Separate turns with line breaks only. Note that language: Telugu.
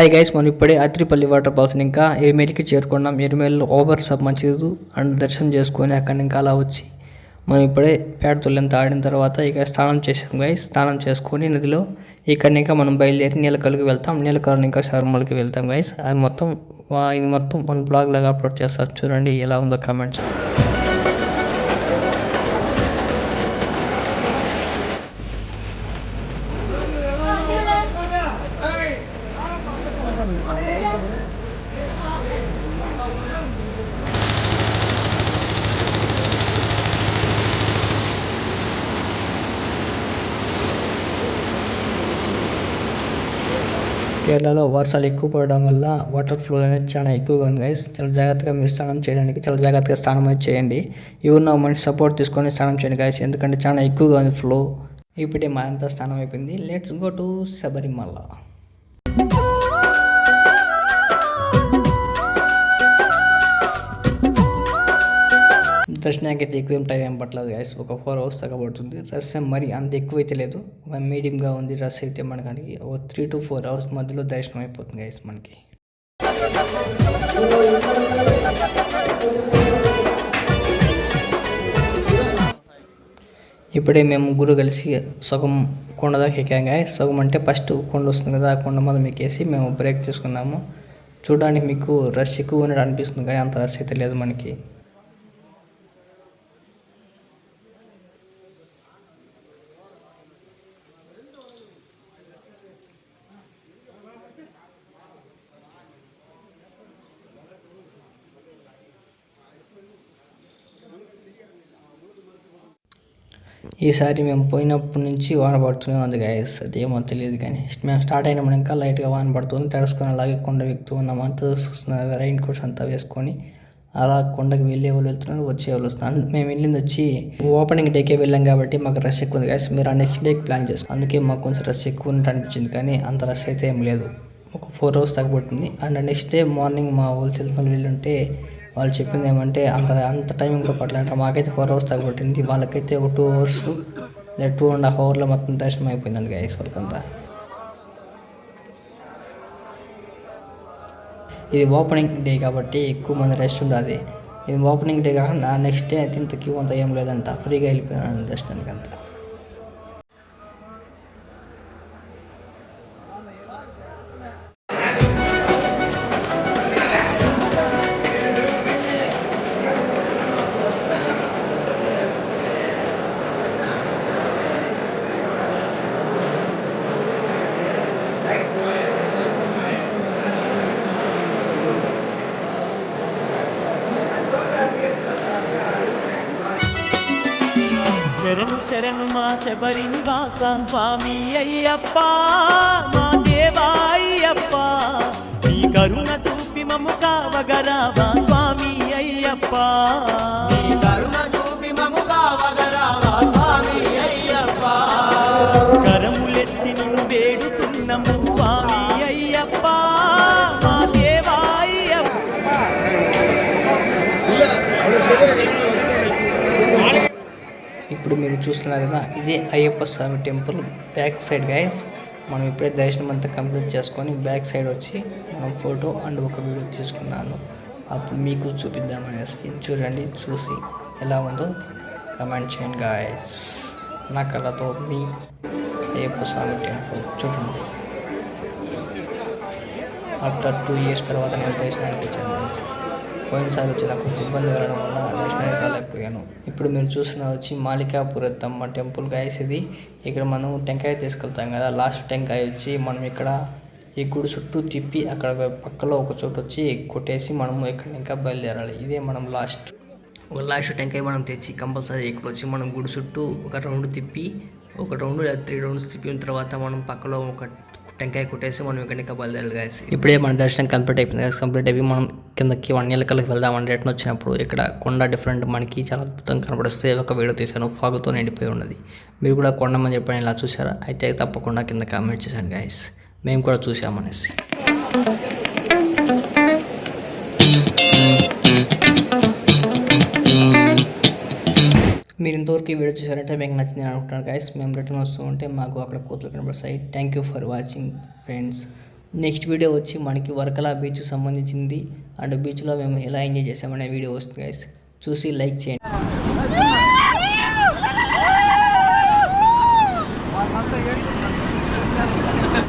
హాయ్ గైస్, మనం ఇప్పుడే అత్రిపల్లి వాటర్ ఫాల్స్ ఇంకా ఎరిమేలికి చేరుకున్నాం. ఎరిమేలిలో ఓవర్ సబ్ మంచిది అండ్ దర్శనం చేసుకొని అక్కడి ఇంకా అలా వచ్చి మనం ఇప్పుడే పేడతొల్లంతా ఆడిన తర్వాత ఇక్కడ స్నానం చేసాం గైస్. స్నానం చేసుకొని నదిలో ఇక్కడ ఇంకా మనం బయలుదేరి నీలకల్కి వెళ్తాం. నీలకల్ ఇంకా శబరిమలకి వెళ్తాం గైస్. అది మొత్తం ఇది మొత్తం మన బ్లాగ్ లాగా అప్లోడ్ చేస్తారు. చూడండి ఎలా ఉందో కామెంట్స్. కేరళలో వర్షాలు ఎక్కువ పడడం వల్ల వాటర్ ఫ్లో అనేది చాలా ఎక్కువగా ఉంది గైస్. చాలా జాగ్రత్తగా మీరు స్నానం చేయడానికి చాలా జాగ్రత్తగా స్నానం అయితే చేయండి. ఎవరినో మంచి సపోర్ట్ తీసుకొని స్నానం చేయండి గైస్, ఎందుకంటే చాలా ఎక్కువగా ఉంది ఫ్లో. ఇప్పుడే మా అంతా స్నానం అయిపోయింది. Let's go to Sabarimala. దర్శనానికి అయితే ఎక్కువ టైం ఏం పట్టలేదు గైస్. ఒక 4 hours దాకా పడుతుంది. రష్ మరి అంత ఎక్కువ అయితే లేదు, మీడియంగా ఉంది. రష్ అయితే మనకి ఒక 3 to 4 hours మధ్యలో దర్శనం అయిపోతుంది గైస్ మనకి. ఇప్పుడే మేము ముగ్గురు కలిసి సగం కొండ దాకా ఎక్కాం గైస్. సగం అంటే ఫస్ట్ కొండ వస్తుంది కదా, ఆ కొండ మొదలు ఎక్కేసి మేము బ్రేక్ తీసుకున్నాము. చూడడానికి మీకు రష్ ఎక్కువ ఉన్నట్టు అనిపిస్తుంది కానీ అంత రష్ అయితే లేదు మనకి. ఈసారి మేము పోయినప్పటి నుంచి వాన పడుతూనే ఉంది గైస్. అదేమో తెలియదు కానీ మేము స్టార్ట్ అయినప్పుడు ఇంకా లైట్గా వాన పడుతుంది. తడుసుకొని అలాగే కొండ ఎక్కుతూ ఉన్నాం. అంతా చూస్తున్నారు, రైన్ కోట్స్ అంతా వేసుకొని అలా కొండకి వెళ్ళే వాళ్ళు వెళ్తున్నారు, వచ్చే వాళ్ళు వస్తున్నారు. మేము వెళ్ళింది వచ్చి ఓపెనింగ్ డేకే వెళ్ళాం కాబట్టి మాకు రష్ ఎక్కువ ఉంది గైస్. మీరు ఆ నెక్స్ట్ డేకి ప్లాన్ చేసుకోండి. అందుకే మాకు కొంచెం రష్ ఎక్కువ ఉన్నట్టు అనిపించింది కానీ అంత రష్ అయితే ఏం లేదు. ఒక 4 hours తగ్గబడుతుంది. అండ్ నెక్స్ట్ డే మార్నింగ్ మా హోల్సేల్ మళ్ళీ వెళ్ళుంటే వాళ్ళు చెప్పింది ఏమంటే అంత టైం ఇంకా పట్టలేంట. మాకైతే 4 hours తగ్గబట్టింది. వాళ్ళకైతే ఒక 2 hours 2.5 hours మొత్తం దర్శనం అయిపోయిందండి గైస్ వాళ్ళకంతా. ఇది ఓపెనింగ్ డే కాబట్టి ఎక్కువ మంది రెస్ట్ ఉండదు. ఇది ఓపెనింగ్ డే కాకుండా నెక్స్ట్ డే అయితే ఇంత క్యూ అంతా ఏం లేదంట, ఫ్రీగా వెళ్ళిపోయినాను దర్శనానికి అంతా.
శరణు శరణు మా శబరి నివాస స్వామి అయ్యప్ప, మా దేవా అయ్యప్ప, నీ కరుణ చూపి మము కావగరావా స్వామి అయ్యప్ప, నీ కరుణ చూపి మము కావగరావా స్వామి అయ్యప్ప, కరములెత్తి నిన్ను వేడుతున్నము స్వామి అయ్యప్ప, మా దేవా అయ్యప్ప.
ఇప్పుడు మీరు చూస్తున్నారు కదా, ఇదే అయ్యప్ప స్వామి టెంపుల్ బ్యాక్ సైడ్ గైస్. మనం ఇప్పుడే దర్శనం అంతా కంప్లీట్ చేసుకొని బ్యాక్ సైడ్ వచ్చి మనం ఫోటో అండ్ ఒక వీడియో తీసుకున్నాను. అప్పుడు మీకు చూపిద్దామనేసి చూడండి, చూసి ఎలా ఉందో కమెంట్ చేయండి గైస్. నా కళ్ళతో మీ అయ్యప్ప స్వామి టెంపుల్ చూడండి. ఆఫ్టర్ 2 years తర్వాత నేను దర్శనానికి వచ్చాను గైస్. పోయినసారి వచ్చి నాకు కొంచెం ఇబ్బంది కలగడం వల్ల దర్శనానికి రాలేకపోయాను. ఇప్పుడు మీరు చూస్తున్న వచ్చి మాలికాపురత్తమ్మ టెంపుల్ గైస్. ఇది ఇక్కడ మనం టెంకాయ తీసుకెళ్తాం కదా, లాస్ట్ టెంకాయ వచ్చి మనం ఇక్కడ ఈ గుడి చుట్టూ తిప్పి అక్కడ పక్కలో ఒక చోటు వచ్చి కొట్టేసి మనము ఇక్కడ ఇంకా బయలుదేరాలి. ఇదే మనం లాస్ట్ టెంకాయ మనం తెచ్చి కంపల్సరీ ఇక్కడ వచ్చి మనం గుడి చుట్టూ ఒక రౌండ్ తిప్పి, ఒక రౌండ్ లేదా 3 rounds తిప్పిన తర్వాత మనం పక్కలో ఒక టెంకాయ కొట్టేసి మనం ఇక్కడ బయలుదేరాలి గైస్. ఇప్పుడే మన దర్శనం కంప్లీట్ అయిపోయింది గైస్. కంప్లీట్ అయిపోయి మనం కిందకి 1 నీలకల్కి వెళ్దామని రిటర్న్ వచ్చినప్పుడు ఇక్కడ కొండ డిఫరెంట్ మనకి చాలా అద్భుతంగా కనబడిస్తే ఒక వీడియో తీశాను. ఫాగుతో నిండిపోయి ఉన్నది. మీరు కూడా కొండమని చెప్పని ఇలా చూసారా? అయితే తప్పకుండా కింద కామెంట్ చేశాను గైస్, మేము కూడా చూసామనేసి. మీరు ఇంతవరకు ఈ వీడియో చూసారంటే మీకు నచ్చింది అనుకుంటున్నాను గైస్. మేము రిటర్న్ వస్తూ ఉంటే మాకు అక్కడ కోతులు కనబడతాయి. Thank you for watching friends. Next video వచ్చి మనకి వర్కలా బీచ్ సంబంధించింది అండ్ బీచ్లో మేము ఎలా ఎంజాయ్ చేసామనే వీడియో వస్తుంది గైస్, చూసి లైక్ చేయండి.